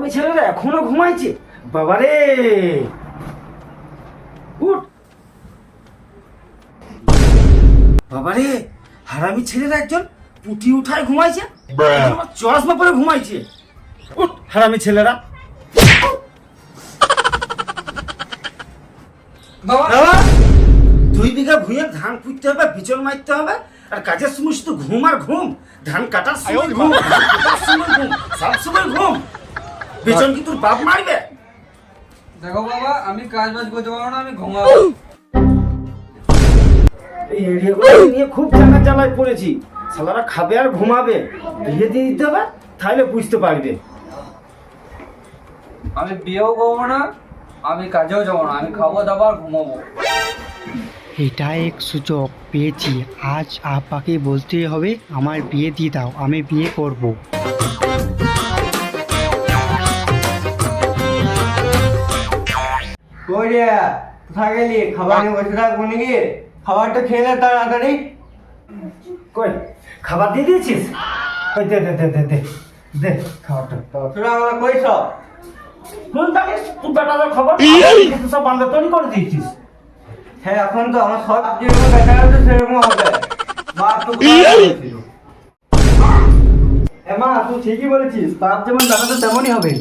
হারামি ছেলেরা এখনো ঘুমাইছে। বাবারে উঠ, বাবারে হারামি ছেলেরা একজন পুটি উঠায় ঘুমাইছে, আবার চশমা পরে ঘুমাইছে। উঠ হারামি ছেলেরা। বাবা 2 বিঘা ভুঁইয়ে ধান পুঁততে হবে, বিচল মারতে হবে, আর কাজের সময় শুধু ঘুম আর ঘুম। ধান কাটার সময় ঘুম, ধান কাটার সময় ঘুম, সব সময় ঘুম। বিচল কি তোর বাপ মারবে? দেখো বাবা, আমি কাজ বাজ করতে পারবো না, আমি ঘুমাবো। এই এরিয়াগুলো নিয়ে খুব জানা জ্বালায় পড়েছি। শালারা খাবে আর ঘুমাবে, বিয়ে দিয়ে দিতে হবে, তাহলে বুঝতে পারবে। আমি বিয়েও করবো না, আমি কাজেও যাবো না, আমি খাবো দাবো আর ঘুমাবো। এটা এক সুযোগ পেয়েছি, আজ আব্বাকে বলতে হবে আমার বিয়ে দিয়ে দাও, আমি বিয়ে করব। কই রে, কোথায় গেলি? খাবার নিয়ে বসে থাকবো নাকি? খাবারটা খেয়ে নে তাড়াতাড়ি। কই খাবার দিয়ে দিয়েছিস? কই দে দে দে দে দে দে খাবারটা। তোরা আমরা কই সব? কোন থাকিস তুই বেটাদের খবর কিন্তু সব বান্ধব তৈরি করে দিয়েছিস। হ্যাঁ, এখন তো আমার সব যেরকম দেখা যাচ্ছে সেরকম হবে। বাপ তো কোথায় বলেছিল? মা, তুই ঠিকই বলেছিস, বাপ যেমন দেখাতো তেমনই হবে।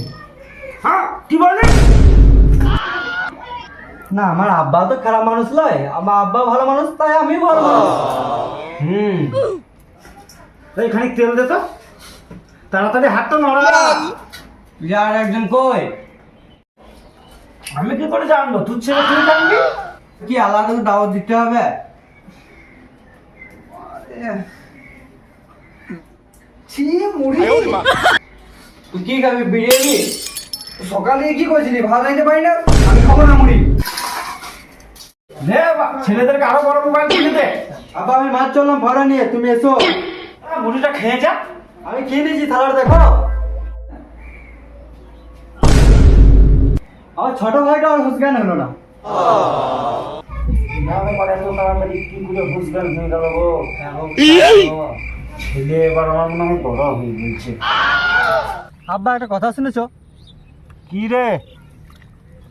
হ্যাঁ কি বলে? না, আমার আব্বা তো খারাপ মানুষ নয়, আমার আব্বা ভালো মানুষ, তাই আমি ভালো মানুষ। এইখানে তেল দে তো, তাড়াতাড়ি হাতটা নড়া। আর একজন কই? আমি কি করে জানবো? তুই ছেলে তুই জানবি। কি আলাদা দাওয়াত দিতে হবে? ছি মুড়ি। তুই কি খাবি? বিরিয়ানি? সকালে কি করেছিলি? ভাত আনতে পারি না, আমি খাবো না মুড়ি। নে ছেলেদেরকে আরো বড় মোবাইল কিনে দে। আব্বা, আমি মাছ চললাম ভাড়া নিয়ে, তুমি এসো। মুড়িটা খেয়ে যা। আমি খেয়ে নিয়েছি, থালাটা দেখো। আমার ছোট ভাইটা আর হুঁশ জ্ঞান হলো না। না ব্যাপারে এত তাড়াতাড়ি কি করে বুঝবেন হয়ে গেল গো। ছেলে এবার আমার মনে হয় বড় হয়ে গেছে। আব্বা, একটা কথা শুনেছো? কি রে?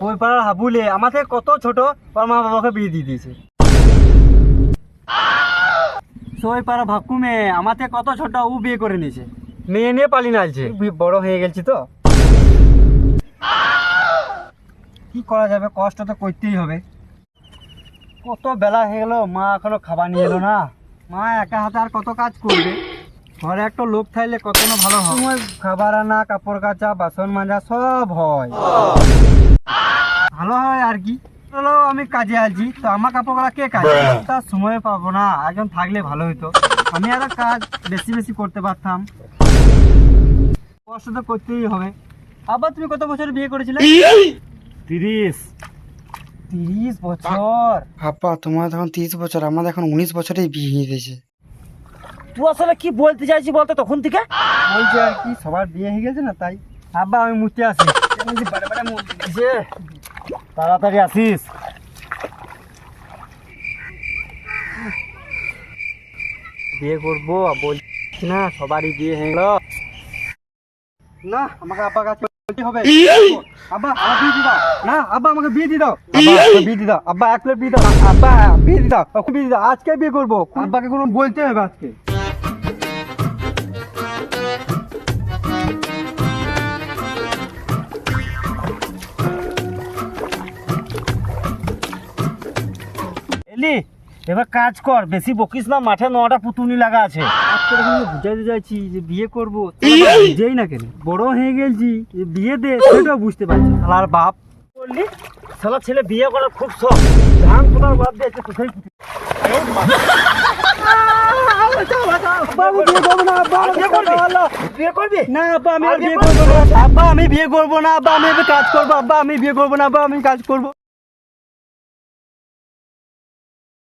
ওই পাড়ার হাবুলে আমার থেকে কত ছোট, ওর মা বাবাকে বিয়ে দিয়ে দিয়েছে। ওই পাড়া ভাকুমে আমার থেকে কত ছোট, ও বিয়ে করে নিয়েছে, মেয়ে নিয়ে পালি নালছে। বড় হয়ে গেছি তো, কি করা যাবে, কষ্ট তো করতেই হবে। কত বেলা হয়ে গেল, মা এখনো খাবার নিয়ে এলো না। মা একা হাতে আর কত কাজ করবে, ঘরে একটা লোক থাকলে কত না ভালো হয়। সময় খাবার আনা, কাপড় কাচা, বাসন মাজা সব হয়, ভালো হয় আর কি। চলো, আমি কাজে আছি তো, আমার কাপড় কাচা কে কাজ? তার সময় পাবো না, একজন থাকলে ভালো হতো। আমি আরো কাজ বেশি বেশি করতে পারতাম। কষ্ট তো করতেই হবে। আবার তুমি কত বছর বিয়ে করেছিলে? 30। 30 বছর? আব্বা তোমার তখন 30 বছর, আমাদের এখন 19 বছরেই বিয়ে হয়ে গেছে। তুই আসলে কি বলতে চাইছি বলতো তখন থেকে? বলছি আর কি, সবার বিয়ে হয়ে গেছে না তাই। আব্বা, আমি মুতে আসি। তাড়াতাড়ি আসিস। বিয়ে করবো বলছি না, সবারই বিয়ে হয়ে গেল না। আমাকে আব্বা কাছে বলতে হবে। আব্বা, আমার বিয়ে দিয়ে দাও না। আব্বা, আমাকে বিয়ে দিয়ে দাও। আব্বা, বিয়ে দিয়ে দাও। আব্বা, এক প্লেট বিয়ে দাও। আব্বা, বিয়ে দিয়ে দাও, বিয়ে দিয়ে দাও। আজকে বিয়ে করবো, আব্বাকে কোনো বলতে হবে আজকে। এলি এবার কাজ কর, বেশি বকিস না, মাঠে 9টা পুতুনি লাগা আছে। আজকে বুঝাইতে যাচ্ছি যে বিয়ে করবো, বুঝেই না কেন, বড় হয়ে গেছি, বিয়ে দে, সেটাও বুঝতে পারছি। শালার বাপ বললি শালা ছেলে বিয়ে করার খুব শখ, ধান তোলার বাদ দিয়েছে কোথায়। বাবু, বিয়ে করবো না। আব্বা, বিয়ে করবি না আব্বা, আমি বিয়ে করবো না। আব্বা, আমি বিয়ে করবো না। আব্বা, আমি কাজ করবো। আব্বা, আমি বিয়ে করবো না। আব্বা, আমি কাজ করবো।